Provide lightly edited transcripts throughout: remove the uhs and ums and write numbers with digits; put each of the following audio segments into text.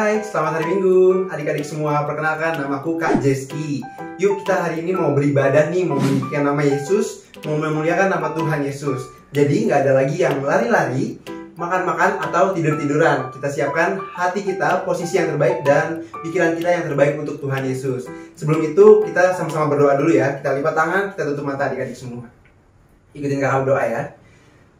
Hai, selamat hari Minggu. Adik-adik semua, perkenalkan namaku Kak Jeski. Yuk kita hari ini mau beribadah nih, mau memuliakan nama Yesus, mau memuliakan nama Tuhan Yesus. Jadi nggak ada lagi yang lari-lari, makan-makan atau tidur-tiduran. Kita siapkan hati kita, posisi yang terbaik dan pikiran kita yang terbaik untuk Tuhan Yesus. Sebelum itu kita sama-sama berdoa dulu ya. Kita lipat tangan, kita tutup mata adik-adik semua. Ikutin kakak berdoa ya.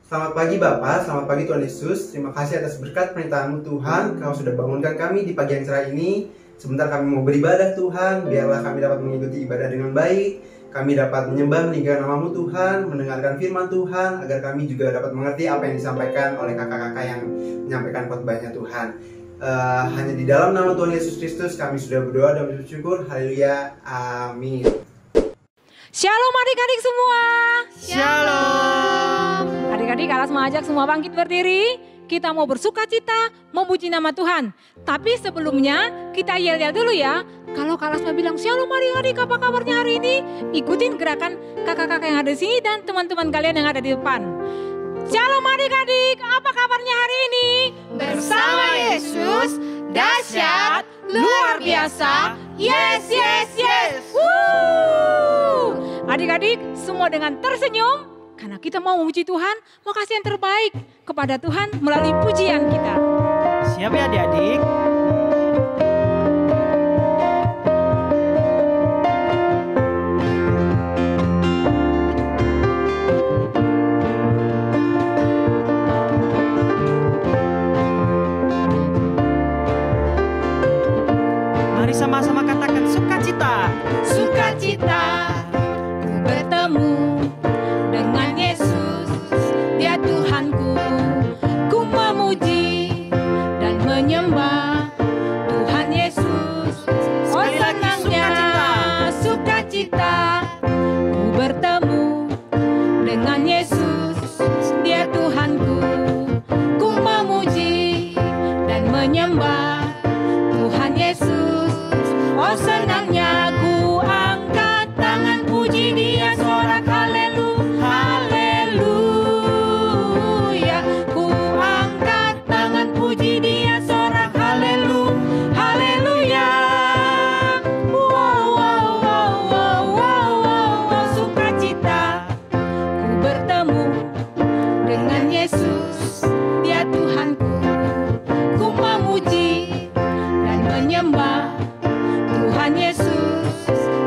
Selamat pagi Bapak, selamat pagi Tuhan Yesus. Terima kasih atas berkat perintah-Mu Tuhan. Kau sudah bangunkan kami di pagi yang cerah ini. Sebentar kami mau beribadah Tuhan. Biarlah kami dapat mengikuti ibadah dengan baik. Kami dapat menyembah meninggikan nama-Mu Tuhan, mendengarkan firman Tuhan, agar kami juga dapat mengerti apa yang disampaikan oleh kakak-kakak yang menyampaikan khotbahnya Tuhan. Hanya di dalam nama Tuhan Yesus Kristus kami sudah berdoa dan bersyukur. Haleluya, amin. Shalom adik-adik semua. Shalom. Adik-adik, Alas mengajak semua bangkit berdiri. Kita mau bersuka cita, memuji nama Tuhan. Tapi sebelumnya kita yel-yel dulu ya. Kalau Alas mau bilang shalom adik-adik, apa kabarnya hari ini? Ikutin gerakan kakak-kakak yang ada di sini dan teman-teman kalian yang ada di depan. Shalom adik-adik, apa kabarnya hari ini? Bersama Yesus, dahsyat, luar biasa. Yes, yes, yes. Adik-adik, semua dengan tersenyum. Karena kita mau memuji Tuhan, mau kasih yang terbaik kepada Tuhan melalui pujian kita. Siap ya adik-adik? Mari sama-sama katakan sukacita. Sukacita, ku bertemu dengan Yesus, Dia Tuhanku. Ku memuji dan menyembah Tuhan Yesus. Oh Sekali lagi, senangnya sukacita, ku bertemu dengan Yesus, Dia Tuhanku. Ku memuji dan menyembah Tuhan Yesus. Oh senangnya ku angkat tangan puji Dia sorak haleluya. Ku angkat tangan puji Dia sorak haleluya. Wow wow wow wow wow wow. Sukacita, ku bertemu dengan Yesus, Dia Tuhanku. Ku memuji dan menyembah Tuhan Yesus.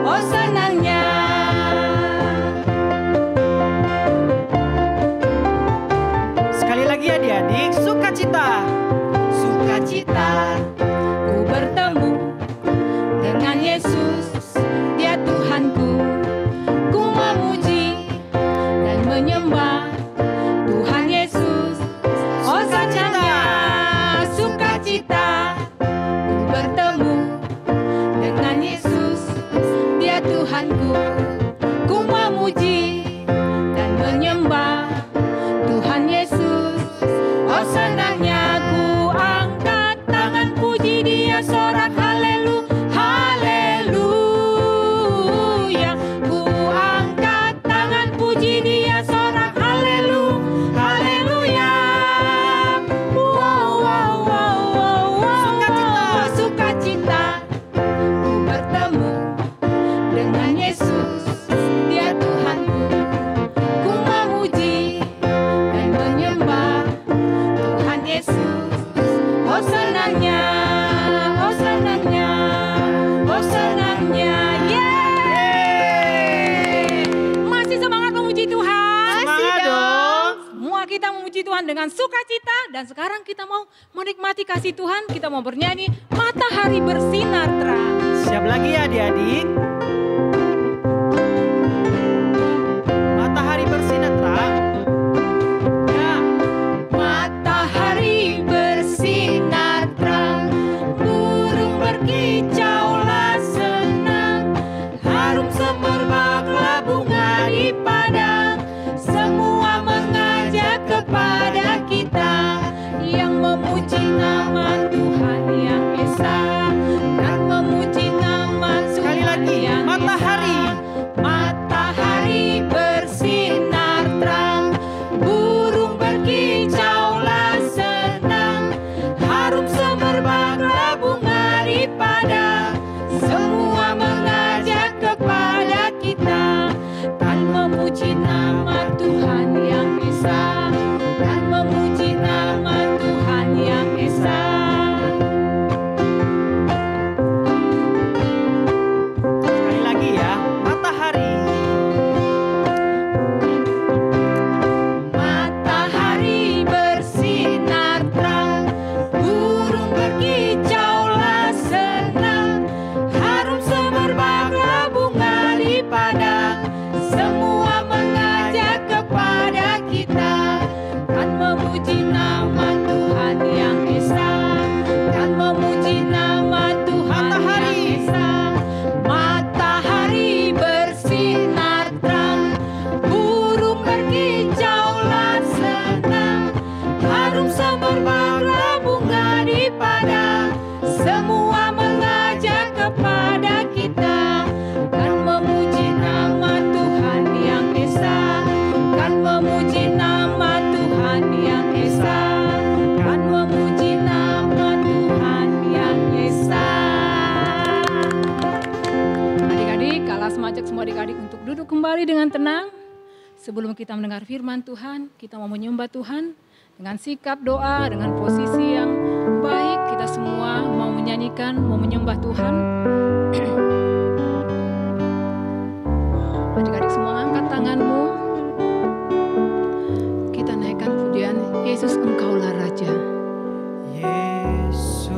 Oh senangnya. Sekali lagi adik-adik, sukacita. Sukacita, ku bertemu dengan Yesus, Dia Tuhanku. Ku memuji dan menyembah Tuhan Yesus. Oh senangnya sukacita, ku bertemu dengan Yesus, Dia Tuhanku. Ku memuji dan menyembah Tuhan Yesus. Oh senangnya ku angkat tangan puji Dia sorak haleluya. Ku angkat tangan puji Dia sorak haleluya. Wow wow wow wow wow. Sukacita, ku bertemu dengan Yesus, Dia Tuhanku. Ku memuji dan menyembah Tuhan Yesus. Oh senangnya, oh senangnya, oh senangnya. Yeay! Masih semangat memuji Tuhan? Semangat dong. Semua kita memuji Tuhan dengan sukacita. Dan sekarang kita mau menikmati kasih Tuhan. Kita mau bernyanyi Matahari Bersinar Terang. Siap lagi ya adik-adik? Matahari bersinar terang. Ya. Matahari bersinar terang, burung berkicaulah senang, harum semerbaklah bunga di padang. Semua mengajak kepada kita yang memuji nama Tuhan yang Esa, dan memuji nama Sekali Tuhan lagi. yang kembali dengan tenang. Sebelum kita mendengar firman Tuhan, kita mau menyembah Tuhan dengan sikap doa, dengan posisi yang baik. Kita semua mau menyanyikan, mau menyembah Tuhan. Adik-adik semua angkat tanganmu. Kita naikkan pujian, Yesus Engkaulah Raja. Yesus,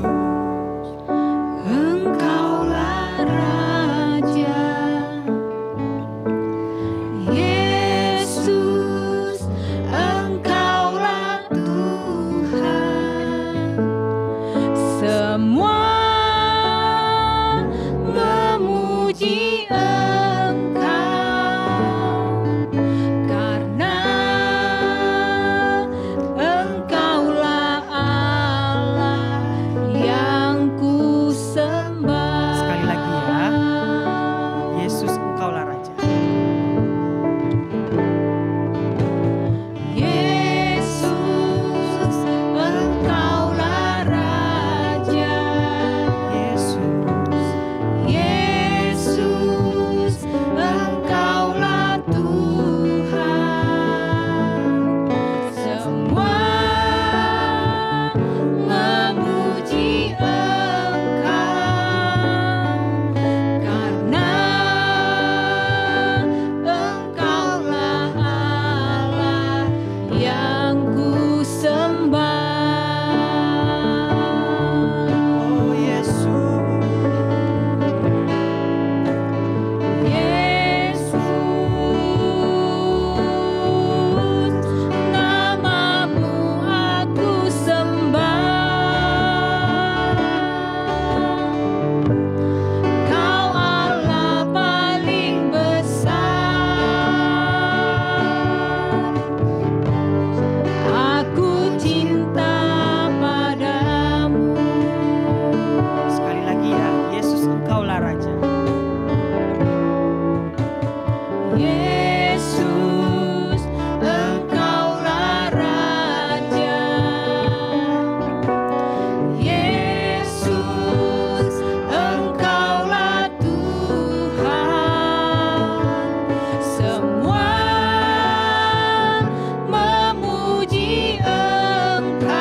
Engkaulah Raja. Yesus, Engkaulah Tuhan. Semua memuji Engkau, karena Engkaulah Allah yang ku sembah. sekali lagi ya. Yesus, Engkaulah Raja. Yesus, Engkaulah Raja. Yesus, Yesus, Engkaulah Tuhan. Semua memuji Engkau, karena Engkaulah Allah yang ku sembah. oh Yesus, Yesus, namamu aku sembah. Kau Allah paling besar. Aku cinta padamu. sekali lagi ya. Yesus, Engkaulah Raja. Yesus, Engkaulah Raja. Yesus, Engkaulah Tuhan. Semua memuji Engkau,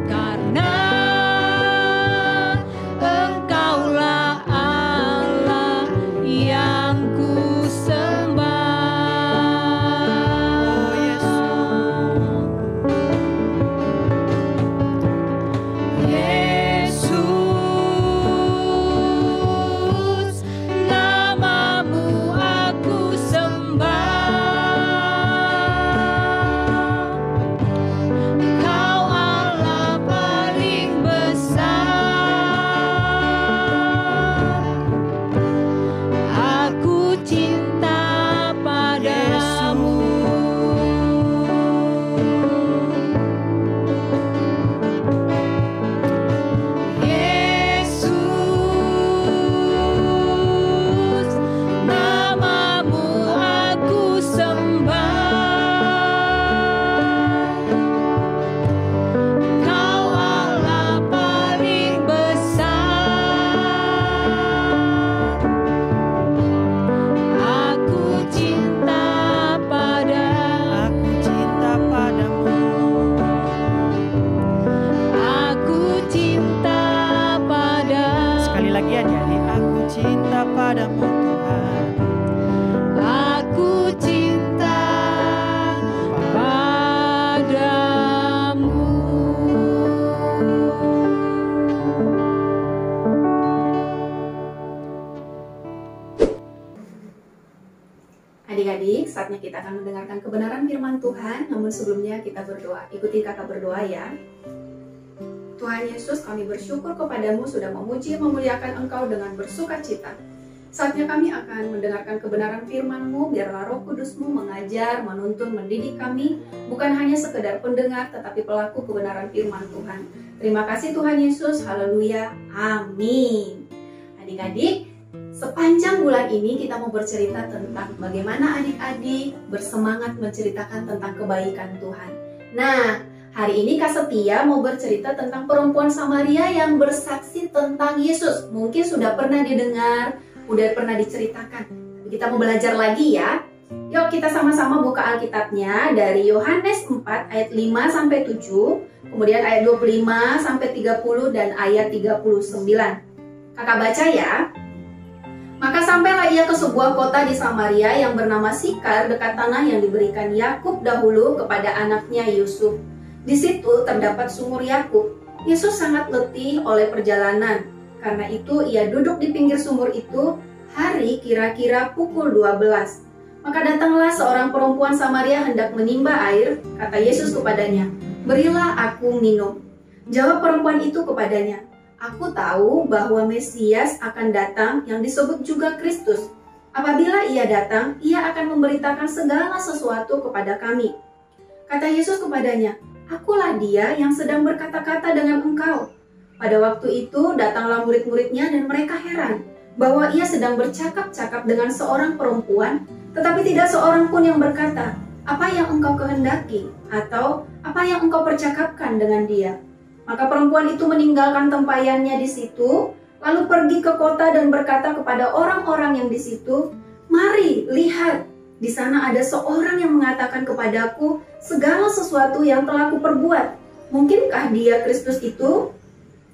karena Engkaulah Allah yang ku sembah. Oh Yesus, Yesus, namamu aku sembah. Kau Allah paling besar. Aku cinta padamu. Yesus, namamu aku sembah. Kau Allah paling besar. Aku cinta padamu. aku cinta padamu. Aku cinta padamu. Sekali lagi adik-adik, aku cinta padamu Tuhan. Aku cinta padamu. Adik-adik, saatnya kita akan mendengarkan kebenaran firman Tuhan. Namun sebelumnya kita berdoa. Ikuti kakak berdoa ya. Tuhan Yesus, kami bersyukur kepadamu sudah memuji memuliakan Engkau dengan bersuka cita. Saatnya kami akan mendengarkan kebenaran firman-Mu, biarlah Roh Kudus-Mu mengajar, menuntun, mendidik kami, bukan hanya sekedar pendengar, tetapi pelaku kebenaran firman Tuhan. Terima kasih Tuhan Yesus, haleluya, amin. Adik-adik, sepanjang bulan ini kita mau bercerita tentang bagaimana adik-adik bersemangat menceritakan tentang kebaikan Tuhan. Nah, hari ini Kak Setia mau bercerita tentang perempuan Samaria yang bersaksi tentang Yesus. Mungkin sudah pernah didengar, udah pernah diceritakan. Kita mau belajar lagi ya. Yuk kita sama-sama buka Alkitabnya dari Yohanes 4 ayat 5 sampai 7, kemudian ayat 25 sampai 30 dan ayat 39. Kakak baca ya. Maka sampailah ia ke sebuah kota di Samaria yang bernama Sikar, dekat tanah yang diberikan Yakub dahulu kepada anaknya Yusuf. Di situ terdapat sumur Yakub. Yesus sangat letih oleh perjalanan. Karena itu ia duduk di pinggir sumur itu hari kira-kira pukul 12. Maka datanglah seorang perempuan Samaria hendak menimba air. Kata Yesus kepadanya, "Berilah aku minum." Jawab perempuan itu kepadanya, "Aku tahu bahwa Mesias akan datang yang disebut juga Kristus. Apabila ia datang, ia akan memberitakan segala sesuatu kepada kami." Kata Yesus kepadanya, "Akulah dia yang sedang berkata-kata dengan engkau." Pada waktu itu datanglah murid-muridnya dan mereka heran bahwa ia sedang bercakap-cakap dengan seorang perempuan, tetapi tidak seorang pun yang berkata, "Apa yang engkau kehendaki?" atau "Apa yang engkau percakapkan dengan dia?" Maka perempuan itu meninggalkan tempayannya di situ, lalu pergi ke kota dan berkata kepada orang-orang yang di situ, "Mari, lihat, di sana ada seorang yang mengatakan kepadaku segala sesuatu yang telah kuperbuat. Mungkinkah dia Kristus itu?"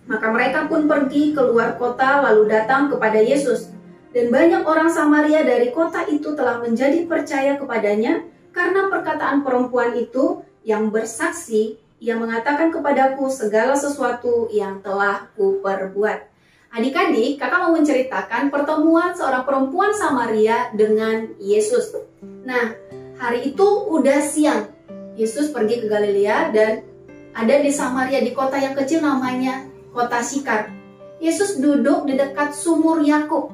Maka mereka pun pergi keluar kota lalu datang kepada Yesus. Dan banyak orang Samaria dari kota itu telah menjadi percaya kepadanya karena perkataan perempuan itu yang bersaksi, "Ia mengatakan kepadaku segala sesuatu yang telah kuperbuat." Adik-adik, kakak mau menceritakan pertemuan seorang perempuan Samaria dengan Yesus. Nah, hari itu udah siang. Yesus pergi ke Galilea dan ada di Samaria, di kota yang kecil namanya kota Sikar. Yesus duduk di dekat sumur Yakub.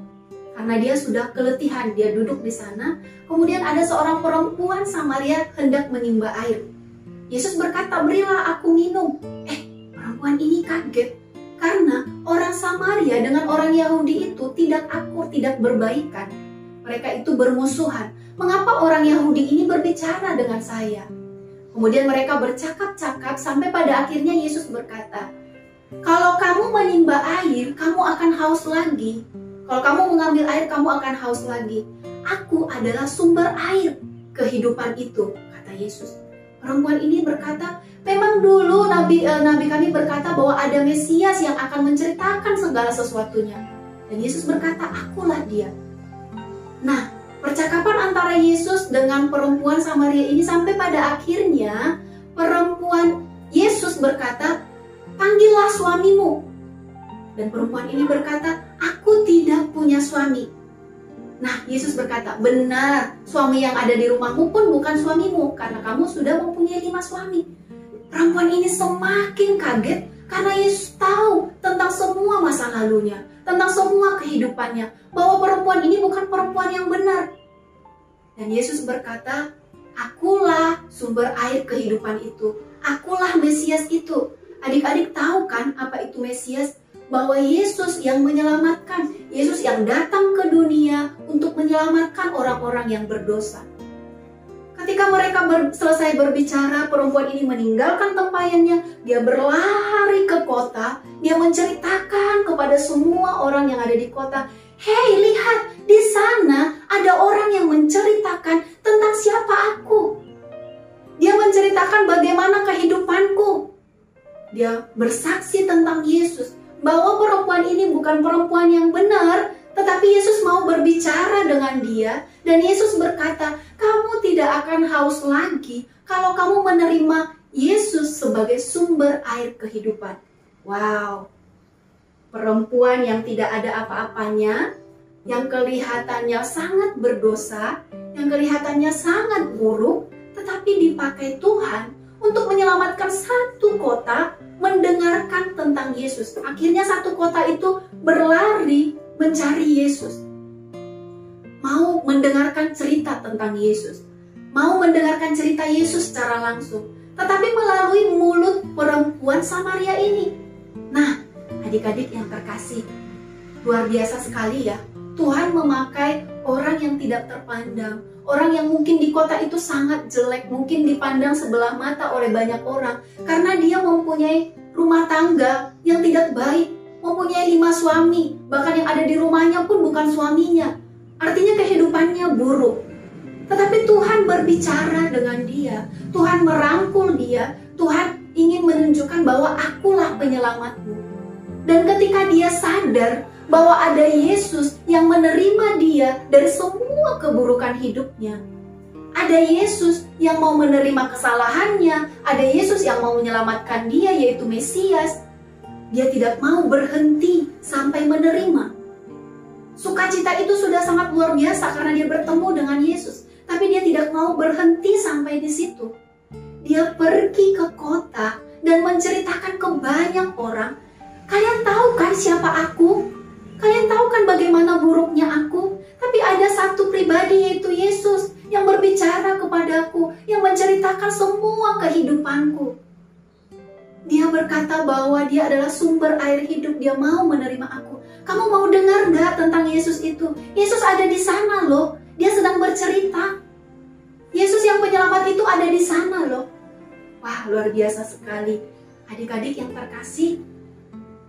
Karena dia sudah keletihan, dia duduk di sana. Kemudian ada seorang perempuan Samaria hendak menimba air. Yesus berkata, "Berilah aku minum." Perempuan ini kaget. Karena orang Samaria dengan orang Yahudi itu tidak akur, tidak berbaikan. Mereka itu bermusuhan. Mengapa orang Yahudi ini berbicara dengan saya? Kemudian mereka bercakap-cakap sampai pada akhirnya Yesus berkata, "Kalau kamu menimba air, kamu akan haus lagi. Kalau kamu mengambil air, kamu akan haus lagi. Aku adalah sumber air kehidupan itu," kata Yesus. Perempuan ini berkata, "Memang dulu nabi kami berkata bahwa ada Mesias yang akan menceritakan segala sesuatunya." Dan Yesus berkata, "Akulah dia." Nah, percakapan antara Yesus dengan perempuan Samaria ini sampai pada akhirnya perempuan Yesus berkata, "Panggillah suamimu." Dan perempuan ini berkata, "Aku tidak punya suami." Nah, Yesus berkata, "Benar, suami yang ada di rumahmu pun bukan suamimu, karena kamu sudah mempunyai 5 suami." Perempuan ini semakin kaget karena Yesus tahu tentang semua masa lalunya, tentang semua kehidupannya, bahwa perempuan ini bukan perempuan yang benar. Dan Yesus berkata, "Akulah sumber air kehidupan itu. Akulah Mesias itu." Adik-adik tahu kan apa itu Mesias? Bahwa Yesus yang menyelamatkan, Yesus yang datang ke dunia untuk menyelamatkan orang-orang yang berdosa. Ketika mereka selesai berbicara, perempuan ini meninggalkan tempayannya, dia berlari ke kota, dia menceritakan kepada semua orang yang ada di kota, "Hei, lihat, di sana ada orang yang menceritakan tentang siapa aku. Dia menceritakan bagaimana kehidupanku." Dia bersaksi tentang Yesus, bahwa perempuan ini bukan perempuan yang benar, tetapi Yesus mau berbicara dengan dia. Dan Yesus berkata, "Kamu tidak akan haus lagi kalau kamu menerima Yesus sebagai sumber air kehidupan." Wow, perempuan yang tidak ada apa-apanya, yang kelihatannya sangat berdosa, yang kelihatannya sangat buruk, tetapi dipakai Tuhan untuk menyelamatkan satu kota, mendengarkan tentang Yesus. Akhirnya satu kota itu berlari mencari Yesus. Mau mendengarkan cerita tentang Yesus. Mau mendengarkan cerita Yesus secara langsung. Tetapi melalui mulut perempuan Samaria ini. Nah, adik-adik yang terkasih, luar biasa sekali ya. Tuhan memakai orang yang tidak terpandang, orang yang mungkin di kota itu sangat jelek, mungkin dipandang sebelah mata oleh banyak orang, karena dia mempunyai rumah tangga yang tidak baik, mempunyai 5 suami, bahkan yang ada di rumahnya pun bukan suaminya. Artinya kehidupannya buruk. Tetapi Tuhan berbicara dengan dia. Tuhan merangkul dia. Tuhan ingin menunjukkan bahwa akulah penyelamatmu. Dan ketika dia sadar bahwa ada Yesus yang menerima dia dari semua keburukan hidupnya, ada Yesus yang mau menerima kesalahannya, ada Yesus yang mau menyelamatkan dia, yaitu Mesias, dia tidak mau berhenti sampai menerima. Sukacita itu sudah sangat luar biasa karena dia bertemu dengan Yesus, tapi dia tidak mau berhenti sampai di situ. Dia pergi ke kota dan menceritakan ke banyak orang, kalian tahu kan siapa aku? Kalian tahu kan bagaimana buruknya aku? Tapi ada satu pribadi, yaitu Yesus, yang berbicara kepadaku, yang menceritakan semua kehidupanku. Dia berkata bahwa dia adalah sumber air hidup, dia mau menerima aku. Kamu mau dengar gak tentang Yesus itu? Yesus ada di sana loh, dia sedang bercerita. Yesus yang penyelamat itu ada di sana loh. Wah, luar biasa sekali. Adik-adik yang terkasih,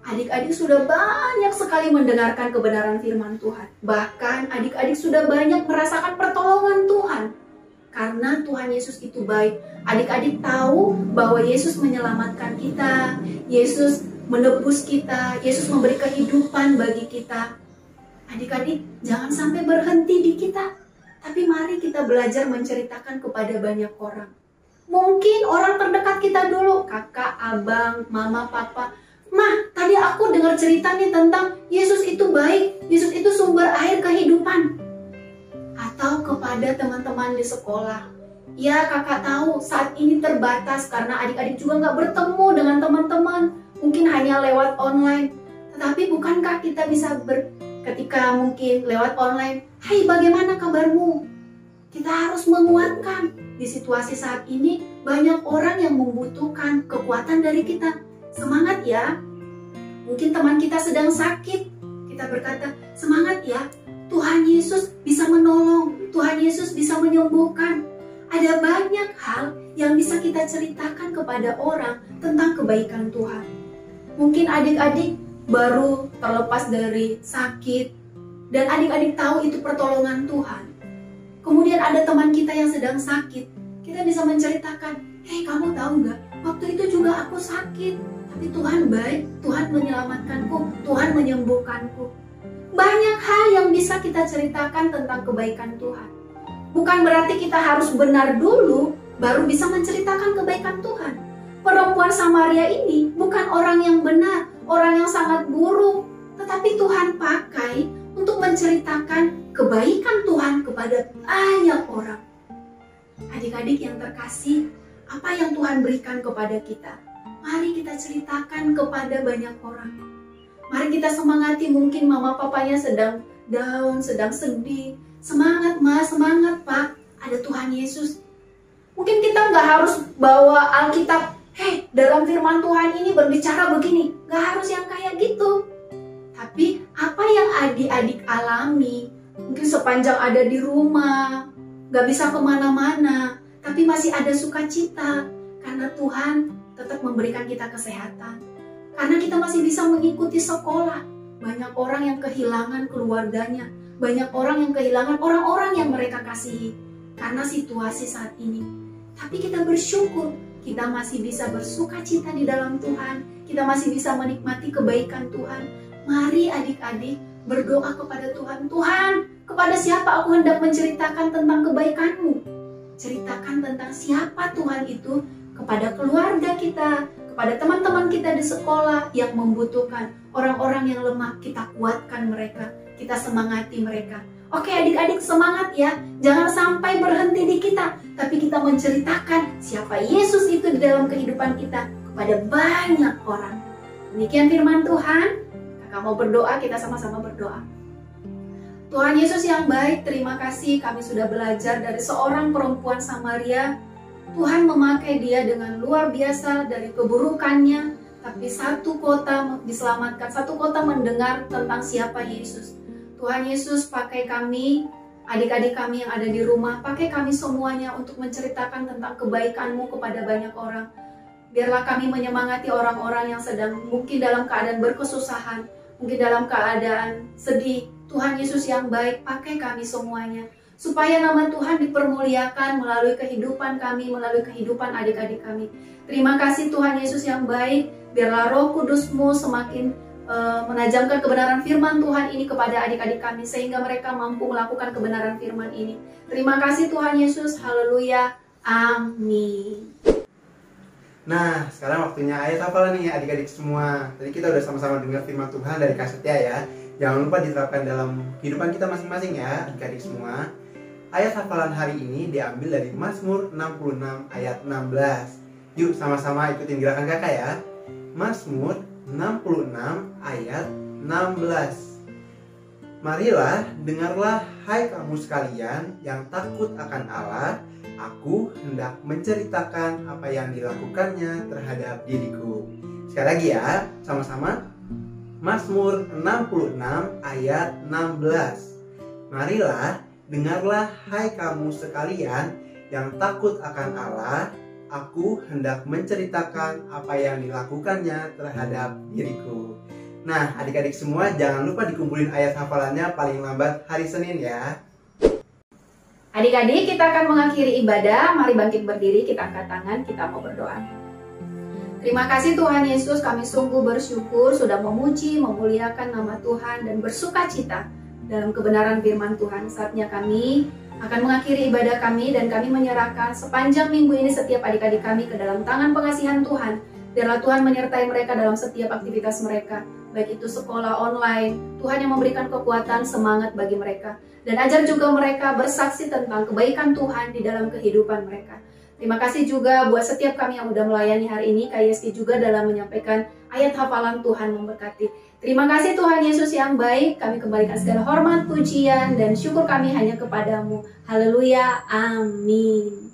adik-adik sudah banyak sekali mendengarkan kebenaran firman Tuhan. Bahkan adik-adik sudah banyak merasakan pertolongan Tuhan. Karena Tuhan Yesus itu baik. Adik-adik tahu bahwa Yesus menyelamatkan kita. Yesus menebus kita. Yesus memberi kehidupan bagi kita. Adik-adik jangan sampai berhenti di kita. Tapi mari kita belajar menceritakan kepada banyak orang. Mungkin orang terdekat kita dulu. Kakak, abang, mama, papa. Mah, tadi aku dengar cerita nih tentang Yesus itu baik, Yesus itu sumber air kehidupan. Atau kepada teman-teman di sekolah. Ya, kakak tahu saat ini terbatas karena adik-adik juga nggak bertemu dengan teman-teman. Mungkin hanya lewat online. Tetapi bukankah kita bisa ketika mungkin lewat online, hai bagaimana kabarmu? Kita harus menguatkan. Di situasi saat ini banyak orang yang membutuhkan kekuatan dari kita. Semangat ya. Mungkin teman kita sedang sakit. Kita berkata, semangat ya. Tuhan Yesus bisa menolong. Tuhan Yesus bisa menyembuhkan. Ada banyak hal yang bisa kita ceritakan kepada orang tentang kebaikan Tuhan. Mungkin adik-adik baru terlepas dari sakit. Dan adik-adik tahu itu pertolongan Tuhan. Kemudian ada teman kita yang sedang sakit. Kita bisa menceritakan, hei kamu tahu gak? Waktu itu juga aku sakit. Tapi Tuhan baik, Tuhan menyelamatkanku, Tuhan menyembuhkanku. Banyak hal yang bisa kita ceritakan tentang kebaikan Tuhan. Bukan berarti kita harus benar dulu, baru bisa menceritakan kebaikan Tuhan. Perempuan Samaria ini bukan orang yang benar, orang yang sangat buruk. Tetapi Tuhan pakai untuk menceritakan kebaikan Tuhan kepada banyak orang. Adik-adik yang terkasih, apa yang Tuhan berikan kepada kita? Mari kita ceritakan kepada banyak orang. Mari kita semangati, mungkin mama papanya sedang down, sedang sedih. Semangat mas, semangat pak, ada Tuhan Yesus. Mungkin kita nggak harus bawa Alkitab, hei dalam firman Tuhan ini berbicara begini. Nggak harus yang kayak gitu. Tapi apa yang adik-adik alami, mungkin sepanjang ada di rumah, nggak bisa kemana-mana, tapi masih ada sukacita. Karena Tuhan tetap memberikan kita kesehatan. Karena kita masih bisa mengikuti sekolah. Banyak orang yang kehilangan keluarganya. Banyak orang yang kehilangan orang-orang yang mereka kasihi. Karena situasi saat ini. Tapi kita bersyukur. Kita masih bisa bersukacita di dalam Tuhan. Kita masih bisa menikmati kebaikan Tuhan. Mari adik-adik berdoa kepada Tuhan. Tuhan, kepada siapa aku hendak menceritakan tentang kebaikan-Mu? Ceritakan tentang siapa Tuhan itu kepada keluarga kita, kepada teman-teman kita di sekolah yang membutuhkan, orang-orang yang lemah, kita kuatkan mereka, kita semangati mereka. Oke adik-adik semangat ya, jangan sampai berhenti di kita, tapi kita menceritakan siapa Yesus itu di dalam kehidupan kita kepada banyak orang. Demikian firman Tuhan. Kakak mau berdoa, kita sama-sama berdoa. Tuhan Yesus yang baik, terima kasih kami sudah belajar dari seorang perempuan Samaria. Tuhan memakai dia dengan luar biasa dari keburukannya, tapi satu kota diselamatkan, satu kota mendengar tentang siapa Yesus. Tuhan Yesus pakai kami, adik-adik kami yang ada di rumah, pakai kami semuanya untuk menceritakan tentang kebaikan-Mu kepada banyak orang. Biarlah kami menyemangati orang-orang yang sedang mungkin dalam keadaan berkesusahan, mungkin dalam keadaan sedih. Tuhan Yesus yang baik, pakai kami semuanya. Supaya nama Tuhan dipermuliakan melalui kehidupan kami, melalui kehidupan adik-adik kami. Terima kasih Tuhan Yesus yang baik, biarlah Roh Kudus-Mu semakin menajamkan kebenaran firman Tuhan ini kepada adik-adik kami, sehingga mereka mampu melakukan kebenaran firman ini. Terima kasih Tuhan Yesus, haleluya, amin. Nah, sekarang waktunya ayat hafalan nih adik-adik semua. Tadi kita udah sama-sama dengar firman Tuhan dari Kak Setia ya. Jangan lupa diterapkan dalam kehidupan kita masing-masing ya adik-adik semua. Ayat hafalan hari ini diambil dari Mazmur 66 ayat 16. Yuk sama-sama ikutin gerakan kakak ya. Mazmur 66 ayat 16. Marilah, dengarlah hai kamu sekalian yang takut akan Allah. Aku hendak menceritakan apa yang dilakukannya terhadap diriku. Sekali lagi ya, sama-sama. Mazmur 66 ayat 16. Marilah, dengarlah hai kamu sekalian yang takut akan Allah. Aku hendak menceritakan apa yang dilakukannya terhadap diriku. Nah, adik-adik semua jangan lupa dikumpulin ayat hafalannya paling lambat hari Senin ya. Adik-adik, kita akan mengakhiri ibadah. Mari bangkit berdiri, kita angkat tangan, kita mau berdoa. Terima kasih Tuhan Yesus, kami sungguh bersyukur sudah memuji, memuliakan nama Tuhan dan bersuka cita dalam kebenaran firman Tuhan. Saatnya kami akan mengakhiri ibadah kami dan kami menyerahkan sepanjang minggu ini setiap adik-adik kami ke dalam tangan pengasihan Tuhan. Biarlah Tuhan menyertai mereka dalam setiap aktivitas mereka, baik itu sekolah online. Tuhan yang memberikan kekuatan, semangat bagi mereka. Dan ajar juga mereka bersaksi tentang kebaikan Tuhan di dalam kehidupan mereka. Terima kasih juga buat setiap kami yang sudah melayani hari ini. Kak Yeski juga dalam menyampaikan ayat hafalan Tuhan memberkati. Terima kasih Tuhan Yesus yang baik. Kami kembalikan segala hormat, pujian, dan syukur kami hanya kepadamu. Haleluya, amin.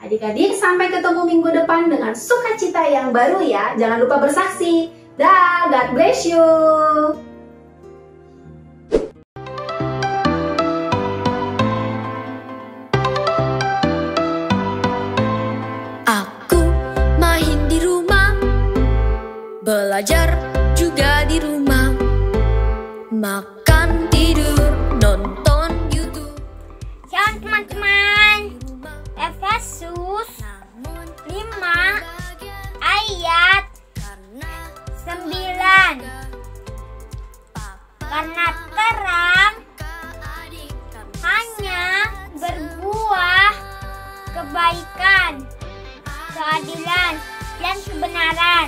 Adik-adik, sampai ketemu minggu depan dengan sukacita yang baru ya. Jangan lupa bersaksi. Dah, God bless you. Aku main di rumah, belajar juga di rumah, makan, tidur, nonton YouTube. Shalom teman-teman, Efesus 5 ayat 9. Karena terang hanya berbuah kebaikan, keadilan, dan kebenaran.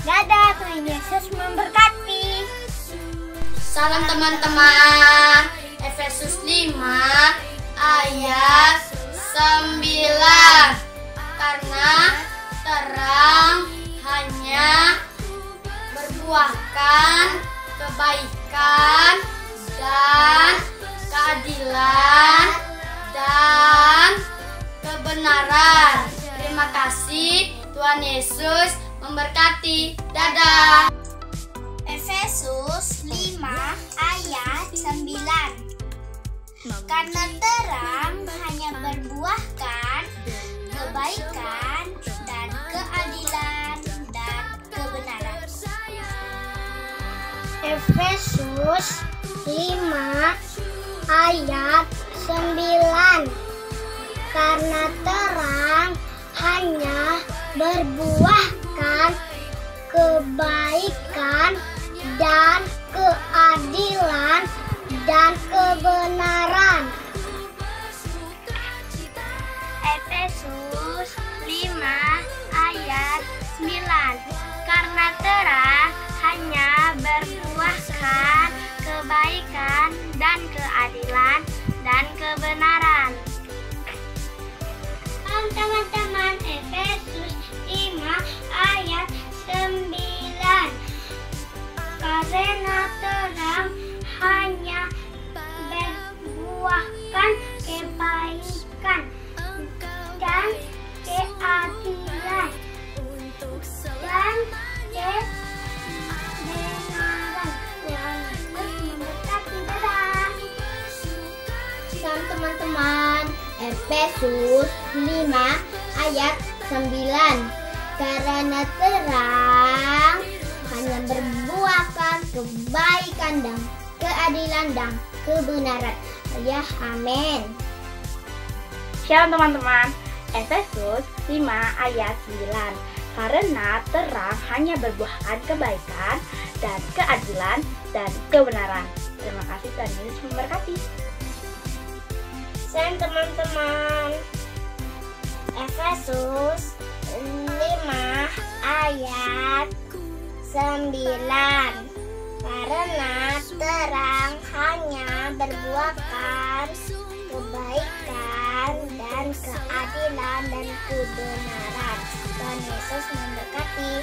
Dadah, Tuhan Yesus memberkati. Salam teman-teman. Efesus 5 ayat 9. Karena terang hanya berbuahkan kebaikan dan keadilan dan kebenaran. Terima kasih, Tuhan Yesus memberkati. Dadah. Efesus 5 ayat 9. Karena terang hanya berbuahkan kebaikan dan keadilan dan kebenaran. Efesus 5 ayat 9. Karena terang hanya berbuahkan kebaikan dan keadilan dan kebenaran. Efesus 5 ayat 9. Karena terang hanya berbuahkan kebaikan dan keadilan dan kebenaran. Teman-teman, Efesus 5 ayat 9. Karena terang hanya berbuahkan kebaikan dan keadilan dan kebenaran. Tuhan Yesus memberkati. Dadah. Salam teman-teman, Efesus 5 ayat 9. Karena terang hanya berbuahkan kebaikan dan keadilan dan kebenaran. Ya, amin. Shalom teman-teman, Efesus 5 ayat 9. Karena terang hanya berbuahkan kebaikan dan keadilan dan kebenaran. Terima kasih, Tuhan Yesus memberkati. Shalom teman-teman, Efesus 5 ayat 9. Karena terang hanya berbuahkan kebaikan dan keadilan dan kebenaran. Tuhan Yesus memberkati.